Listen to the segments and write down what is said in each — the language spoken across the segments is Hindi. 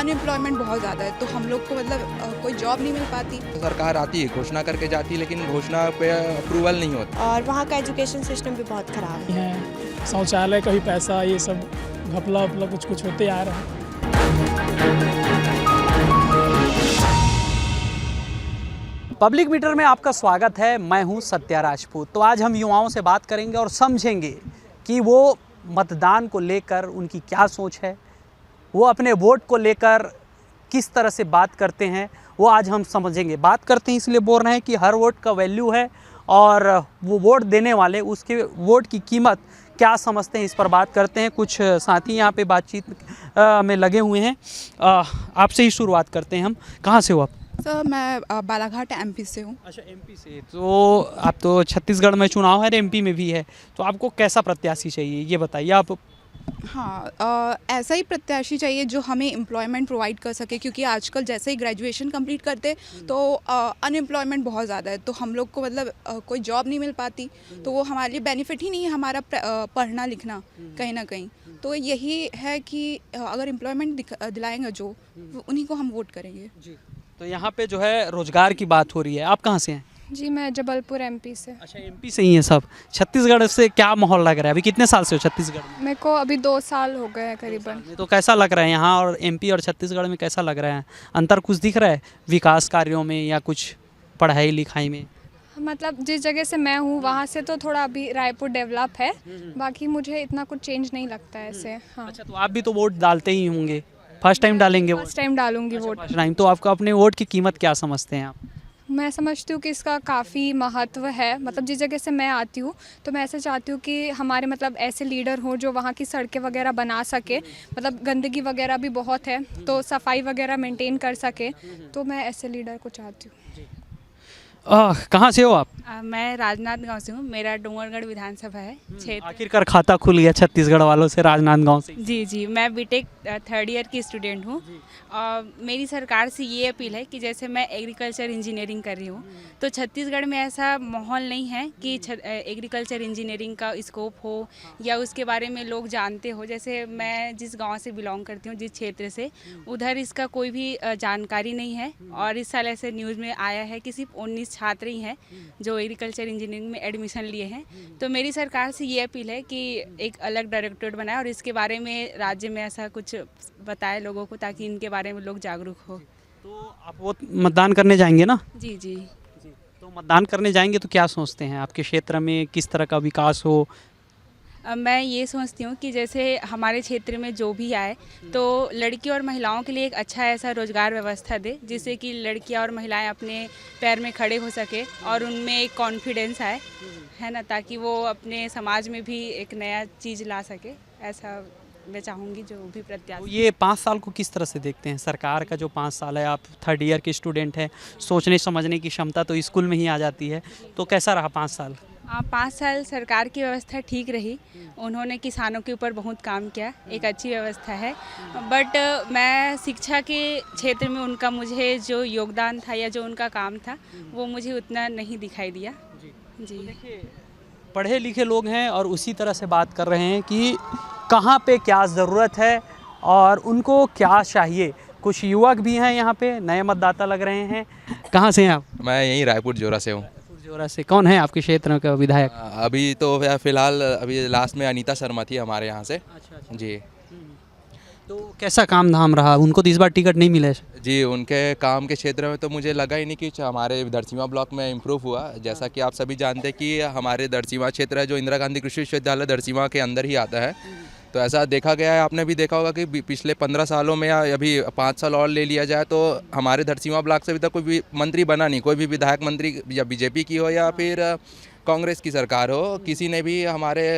अनएम्प्लॉयमेंट बहुत ज़्यादा है, तो हम लोग को मतलब कोई जॉब नहीं मिल पाती। सरकार आती है, घोषणा करके जाती है, लेकिन घोषणा पे अप्रूवल नहीं होता। और वहाँ का एजुकेशन सिस्टम भी बहुत ख़राब है। शौचालय का भी पैसा, ये सब घपला वपला कुछ कुछ होते आ रहा है। पब्लिक मीटर में आपका स्वागत है। मैं हूं सत्या राजपूत। तो आज हम युवाओं से बात करेंगे और समझेंगे कि वो मतदान को लेकर उनकी क्या सोच है, वो अपने वोट को लेकर किस तरह से बात करते हैं, वो आज हम समझेंगे। बात करते हैं इसलिए बोल रहे हैं कि हर वोट का वैल्यू है और वो वोट देने वाले उसके वोट की कीमत क्या समझते हैं, इस पर बात करते हैं। कुछ साथी यहाँ पे बातचीत में लगे हुए हैं। आपसे ही शुरुआत करते हैं हम। कहाँ से हो आप? सर मैं बालाघाट एमपी से हूँ। अच्छा, एमपी से। तो आप तो छत्तीसगढ़ में चुनाव है, एमपी में भी है, तो आपको कैसा प्रत्याशी चाहिए ये बताइए आप। हाँ, ऐसा ही प्रत्याशी चाहिए जो हमें एम्प्लॉयमेंट प्रोवाइड कर सके, क्योंकि आजकल जैसे ही ग्रेजुएशन कंप्लीट करते तो अनएम्प्लॉयमेंट बहुत ज़्यादा है, तो हम लोग को मतलब कोई जॉब नहीं मिल पाती, तो वो हमारे लिए बेनिफिट ही नहीं है हमारा पढ़ना लिखना कहीं ना कहीं। तो यही है कि अगर एम्प्लॉयमेंट दिलाएंगे जो, उन्हीं को हम वोट करेंगे। तो यहाँ पे जो है रोजगार की बात हो रही है। आप कहाँ से हैं? जी, मैं जबलपुर एमपी से। अच्छा, एमपी से ही हैं सब। छत्तीसगढ़ से क्या माहौल लग रहा है? अभी कितने साल से हो छत्तीसगढ़ में? मेरे को अभी 2 साल हो गए हैं करीबन। तो कैसा लग रहा है यहाँ, और एमपी और छत्तीसगढ़ में कैसा लग रहा है? अंतर कुछ दिख रहा है विकास कार्यों में या कुछ पढ़ाई लिखाई में? मतलब जिस जगह से मैं हूँ वहाँ से तो थोड़ा अभी रायपुर डेवलप है, बाकी मुझे इतना कुछ चेंज नहीं लगता है ऐसे। हाँ, अच्छा, तो आप भी तो वोट डालते ही होंगे, फर्स्ट टाइम डालेंगे वोट? फर्स्ट टाइम डालूंगी वोट। First time. तो आपको अपने वोट की कीमत क्या समझते हैं आप? मैं समझती हूँ कि इसका काफ़ी महत्व है। मतलब जिस जगह से मैं आती हूँ तो मैं ऐसे चाहती हूँ कि हमारे मतलब ऐसे लीडर हों जो वहाँ की सड़कें वगैरह बना सके। मतलब गंदगी वगैरह भी बहुत है, तो सफाई वगैरह मेंटेन कर सके, तो मैं ऐसे लीडर को चाहती हूँ। कहाँ से हो आप? मैं राजनांदगांव से हूँ। मेरा डोंगरगढ़ विधानसभा है क्षेत्र। आखिरकार खाता खुल गया छत्तीसगढ़ वालों से, राजनांदगांव से। जी, मैं बीटेक 3rd ईयर की स्टूडेंट हूँ। मेरी सरकार से ये अपील है कि जैसे मैं एग्रीकल्चर इंजीनियरिंग कर रही हूँ, तो छत्तीसगढ़ में ऐसा माहौल नहीं है कि एग्रीकल्चर इंजीनियरिंग का स्कोप हो या उसके बारे में लोग जानते हो। जैसे मैं जिस गाँव से बिलोंग करती हूँ, जिस क्षेत्र से, उधर इसका कोई भी जानकारी नहीं है। और इस साल ऐसे न्यूज़ में आया है कि सिर्फ 19 छात्र ही हैं जो एग्रीकल्चर इंजीनियरिंग में एडमिशन लिए हैं। तो मेरी सरकार से ये अपील है कि एक अलग डायरेक्टरेट बनाए और इसके बारे में राज्य में ऐसा कुछ बताए लोगों को, ताकि इनके बारे में लोग जागरूक हो। तो आप वो मतदान करने जाएंगे ना? जी। तो मतदान करने जाएंगे तो क्या सोचते हैं आपके क्षेत्र में किस तरह का विकास हो? मैं ये सोचती हूँ कि जैसे हमारे क्षेत्र में जो भी आए तो लड़की और महिलाओं के लिए एक अच्छा ऐसा रोजगार व्यवस्था दे, जिससे कि लड़कियाँ और महिलाएं अपने पैर में खड़े हो सके और उनमें एक कॉन्फिडेंस आए, है ना, ताकि वो अपने समाज में भी एक नया चीज़ ला सके। ऐसा मैं चाहूँगी जो भी प्रत्याशी। तो ये 5 साल को किस तरह से देखते हैं? सरकार का जो 5 साल है, आप 3rd ईयर के स्टूडेंट हैं, सोचने समझने की क्षमता तो स्कूल में ही आ जाती है, तो कैसा रहा 5 साल? 5 साल सरकार की व्यवस्था ठीक रही। उन्होंने किसानों के ऊपर बहुत काम किया, एक अच्छी व्यवस्था है। बट मैं शिक्षा के क्षेत्र में उनका मुझे जो योगदान था या जो उनका काम था, वो मुझे उतना नहीं दिखाई दिया। जी, पढ़े लिखे लोग हैं और उसी तरह से बात कर रहे हैं कि कहाँ पे क्या ज़रूरत है और उनको क्या चाहिए। कुछ युवक भी हैं यहाँ पे, नए मतदाता लग रहे हैं। कहाँ से हैं आप? मैं यहीं रायपुर जोरा से हूँ। जोरा से। कौन है आपके क्षेत्र का विधायक? अभी तो फिलहाल अभी लास्ट में अनीता शर्मा थी हमारे यहाँ से। अच्छा। जी। तो कैसा काम धाम रहा? उनको तो इस बार टिकट नहीं मिला? जी, उनके काम के क्षेत्र में तो मुझे लगा ही नहीं कि हमारे दरसीमा ब्लॉक में इम्प्रूव हुआ। जैसा कि आप सभी जानते हैं कि हमारे दरसीमा क्षेत्र है जो इंदिरा गांधी कृषि विश्वविद्यालय दरसीमा के अंदर ही आता है। तो ऐसा देखा गया है, आपने भी देखा होगा कि पिछले 15 सालों में या अभी 5 साल और ले लिया जाए तो हमारे दरसीमा ब्लॉक से अभी तक कोई भी मंत्री बना नहीं। कोई भी विधायक मंत्री या बीजेपी की हो या फिर कांग्रेस की सरकार हो, किसी ने भी हमारे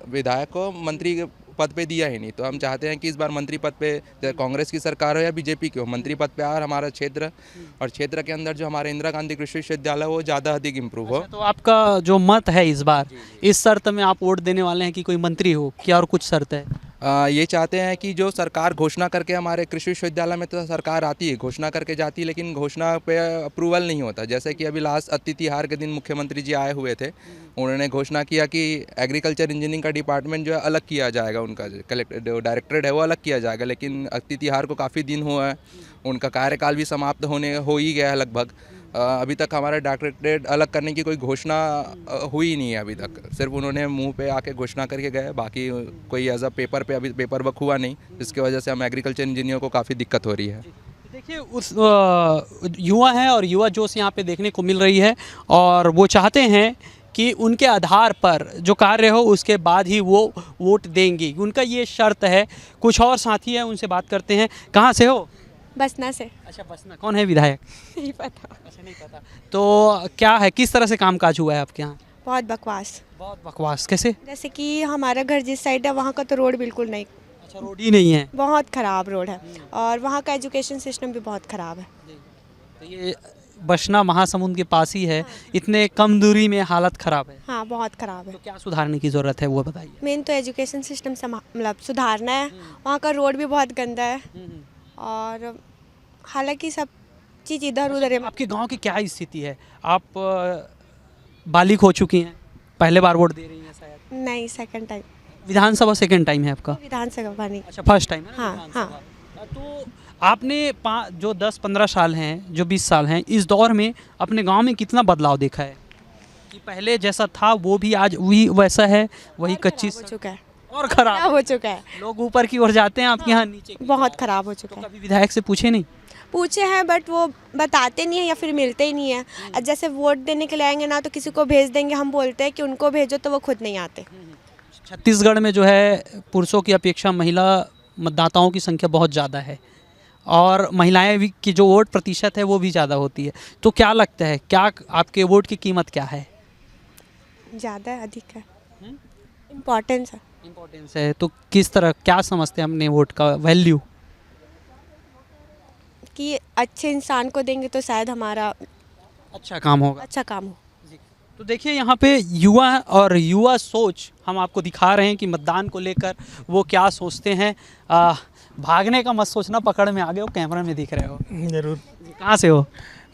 विधायक को मंत्री पद पे दिया ही नहीं। तो हम चाहते हैं कि इस बार मंत्री पद पे कांग्रेस की सरकार हो या बीजेपी की हो, मंत्री पद पे और हमारा क्षेत्र और क्षेत्र के अंदर जो हमारे इंदिरा गांधी कृषि विश्वविद्यालय वो ज़्यादा अधिक इम्प्रूव हो। तो आपका जो मत है इस बार, इस शर्त में आप वोट देने वाले हैं कि कोई मंत्री हो, क्या और कुछ शर्त है? ये चाहते हैं कि जो सरकार घोषणा करके, हमारे कृषि विश्वविद्यालय में तो सरकार आती है, घोषणा करके जाती है, लेकिन घोषणा पे अप्रूवल नहीं होता। जैसे कि अभी लास्ट अतिथि तिहार के दिन मुख्यमंत्री जी आए हुए थे, उन्होंने घोषणा किया कि एग्रीकल्चर इंजीनियरिंग का डिपार्टमेंट जो है अलग किया जाएगा, उनका जो डायरेक्टरेट है वो अलग किया जाएगा। लेकिन अतिथि तिहार को काफ़ी दिन हुआ है, उनका कार्यकाल भी समाप्त हो ही गया है लगभग। अभी तक हमारा डायरेक्टरेट अलग करने की कोई घोषणा हुई नहीं है अभी तक। सिर्फ उन्होंने मुंह पे आके घोषणा करके गए, बाकी कोई एज अ पेपर पे अभी पेपर वर्क हुआ नहीं, जिसकी वजह से हम एग्रीकल्चर इंजीनियर को काफ़ी दिक्कत हो रही है। देखिए उस युवा हैं और युवा जोश यहाँ पे देखने को मिल रही है, और वो चाहते हैं कि उनके आधार पर जो कार्य हो उसके बाद ही वो वोट देंगे, उनका ये शर्त है। कुछ और साथी हैं, उनसे बात करते हैं। कहाँ से हो? बसना से। अच्छा, बसना। कौन है विधायक? नहीं पता। अच्छा, नहीं पता। तो क्या है, किस तरह से कामकाज हुआ है आपके यहाँ? बहुत बकवास। बहुत बकवास। कैसे? जैसे कि हमारा घर जिस साइड है वहाँ का तो रोड बिल्कुल नहीं, अच्छा, रोड ही नहीं है। बहुत ख़राब रोड है, और वहाँ का एजुकेशन सिस्टम भी बहुत ख़राब है। तो ये बसना महासमुंद के पास ही है, इतने कम दूरी में हालत ख़राब है। हाँ, बहुत ख़राब है। तो क्या सुधारने की ज़रूरत है वो बताइए। मेन तो एजुकेशन सिस्टम से मतलब सुधारना है। वहाँ का रोड भी बहुत गंदा है, और हालांकि सब चीज़ इधर उधर है। आपके गांव की क्या स्थिति है? आप बालिग हो चुकी हैं, पहले बार वोट दे रही हैं शायद? नहीं, सेकंड टाइम। विधानसभा सेकंड टाइम है आपका? विधानसभा नहीं। अच्छा, फर्स्ट टाइम है ना? हाँ, विधानसभा। तो आपने जो 10-15 साल हैं, जो 20 साल हैं, इस दौर में अपने गांव में कितना बदलाव देखा है? कि पहले जैसा था वो भी आज वही वैसा है, वही कच्ची हो चुका है और खराब हो चुका है। लोग ऊपर की ओर जाते हैं, आपके यहाँ नीचे की बहुत ओर। ख़राब हो तो चुका है। कभी विधायक से पूछे नहीं? पूछे हैं, बट वो बताते नहीं है या फिर मिलते ही नहीं है। और जैसे वोट देने के लिए आएंगे ना, तो किसी को भेज देंगे, हम बोलते हैं कि उनको भेजो, तो वो खुद नहीं आते। छत्तीसगढ़ में जो है पुरुषों की अपेक्षा महिला मतदाताओं की संख्या बहुत ज़्यादा है, और महिलाएं भी की जो वोट प्रतिशत है वो भी ज़्यादा होती है। तो क्या लगता है, क्या आपके वोट की कीमत क्या है? ज़्यादा है, अधिक है, इम्पोर्टेंस है। इम्पोर्टेंस है। तो किस तरह, क्या समझते हैं अपने वोट का वैल्यू? कि अच्छे इंसान को देंगे तो शायद हमारा अच्छा काम होगा। अच्छा काम हो। तो देखिए यहाँ पे युवा और युवा सोच हम आपको दिखा रहे हैं कि मतदान को लेकर वो क्या सोचते हैं। भागने का मत सोचना, पकड़ में आ गए हो, कैमरा में दिख रहे हो। जरूर। कहाँ से हो?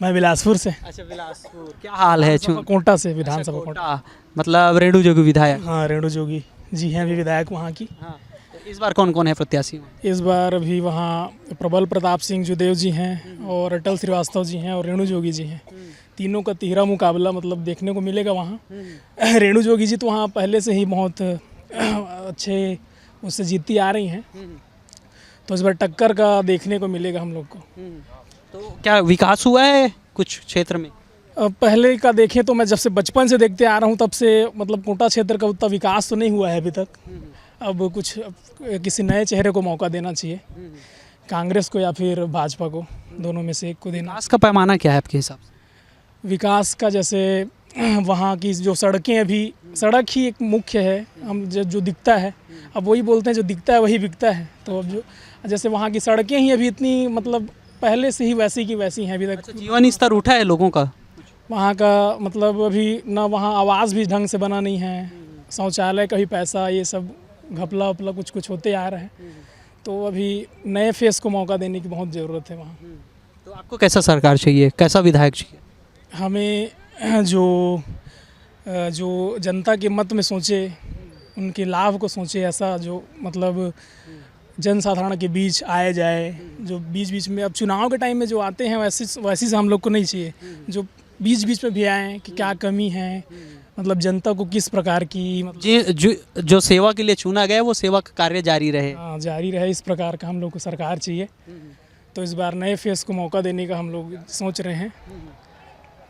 मैं बिलासपुर से। अच्छा, बिलासपुर। क्या हाल है? कोटा से, विधानसभा अच्छा, कोटा। कोटा। मतलब रेणु जोगी विधायक? हाँ, रेणु जोगी जी हैं अभी विधायक वहाँ की। हाँ। तो इस बार कौन कौन है प्रत्याशी? इस बार अभी वहाँ प्रबल प्रताप सिंह जुदेव जी हैं, और अटल श्रीवास्तव जी हैं, और रेणु जोगी जी हैं। तीनों का तिहरा मुकाबला मतलब देखने को मिलेगा वहाँ। रेणु जोगी जी तो वहाँ पहले से ही बहुत अच्छे उससे जीतती आ रही हैं, तो इस बार टक्कर का देखने को मिलेगा हम लोग को। तो क्या विकास हुआ है कुछ क्षेत्र में? पहले का देखें तो मैं जब से बचपन से देखते आ रहा हूँ, तब से मतलब कोटा क्षेत्र का उतना विकास तो नहीं हुआ है अभी तक। अब कुछ किसी नए चेहरे को मौका देना चाहिए, कांग्रेस को या फिर भाजपा को, दोनों में से एक को देना। विकास का पैमाना क्या है आपके हिसाब से? विकास का जैसे वहाँ की जो सड़कें, अभी सड़क ही एक मुख्य है, हम जो दिखता है, अब वही बोलते हैं जो दिखता है वही बिकता है। तो अब जो जैसे वहाँ की सड़कें ही अभी इतनी मतलब पहले से ही वैसी की वैसी हैं अभी तक। अच्छा, जीवन स्तर उठा है लोगों का? वहाँ का मतलब अभी ना वहाँ आवास भी ढंग से बना नहीं है, शौचालय का भी पैसा, ये सब घपला वपला कुछ होते आ रहा है। तो अभी नए फेस को मौका देने की बहुत ज़रूरत है वहाँ। तो आपको कैसा सरकार चाहिए, कैसा विधायक चाहिए? हमें जो जनता के मत में सोचे, उनके लाभ को सोचे, ऐसा जो मतलब जनसाधारण के बीच आए जाए, जो बीच बीच में अब चुनाव के टाइम में जो आते हैं वैसे से हम लोग को नहीं चाहिए। जो बीच बीच में भी आए कि क्या कमी है, मतलब जनता को किस प्रकार की जो सेवा के लिए चुना गया वो सेवा का कार्य जारी रहे। जारी रहे, इस प्रकार का हम लोग को सरकार चाहिए। तो इस बार नए फेस को मौका देने का हम लोग सोच रहे हैं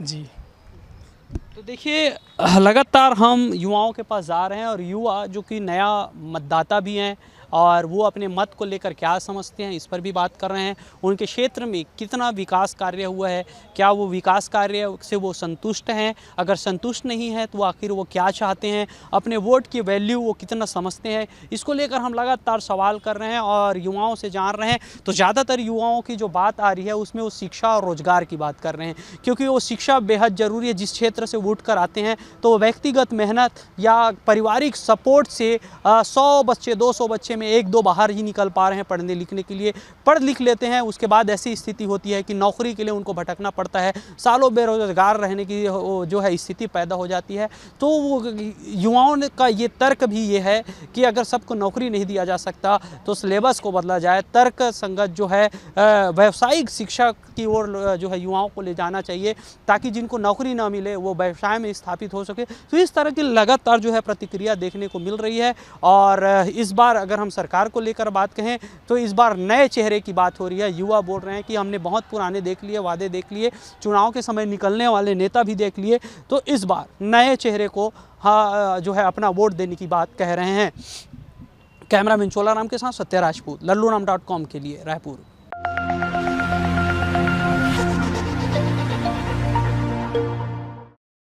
जी। तो देखिए लगातार हम युवाओं के पास जा रहे हैं, और युवा जो कि नया मतदाता भी हैं, और वो अपने मत को लेकर क्या समझते हैं इस पर भी बात कर रहे हैं। उनके क्षेत्र में कितना विकास कार्य हुआ है, क्या वो विकास कार्य से वो संतुष्ट हैं, अगर संतुष्ट नहीं है तो आखिर वो क्या चाहते हैं, अपने वोट की वैल्यू वो कितना समझते हैं, इसको लेकर हम लगातार सवाल कर रहे हैं और युवाओं से जान रहे हैं। तो ज़्यादातर युवाओं की जो बात आ रही है उसमें वो शिक्षा और रोज़गार की बात कर रहे हैं, क्योंकि वो शिक्षा बेहद ज़रूरी है। जिस क्षेत्र से उठ कर आते हैं तो व्यक्तिगत मेहनत या पारिवारिक सपोर्ट से 100 बच्चे 200 बच्चे में 1-2 बाहर ही निकल पा रहे हैं पढ़ने लिखने के लिए, पढ़ लिख लेते हैं, उसके बाद ऐसी स्थिति होती है कि नौकरी के लिए उनको भटकना पड़ता है, सालों बेरोजगार रहने की जो है स्थिति पैदा हो जाती है। तो युवाओं का ये तर्क भी ये है कि अगर सबको नौकरी नहीं दिया जा सकता तो सिलेबस को बदला जाए, तर्क संगत जो है व्यावसायिक शिक्षा की ओर जो है युवाओं को ले जाना चाहिए, ताकि जिनको नौकरी ना मिले वो व्यवसाय में स्थापित हो सके। तो इस तरह की लगातार जो है प्रतिक्रिया देखने को मिल रही है। और इस बार अगर हम सरकार को लेकर बात कहें तो इस बार नए चेहरे की बात हो रही है। युवा बोल रहे हैं कि हमने बहुत पुराने देख लिए, वादे देख लिए, चुनाव के समय निकलने वाले नेता भी देख लिए, तो इस बार नए चेहरे को जो है अपना वोट देने की बात कह रहे हैं। कैमरामैन चोलाराम के साथ सत्या राजपूत, लल्लूराम.com के लिए रायपुर।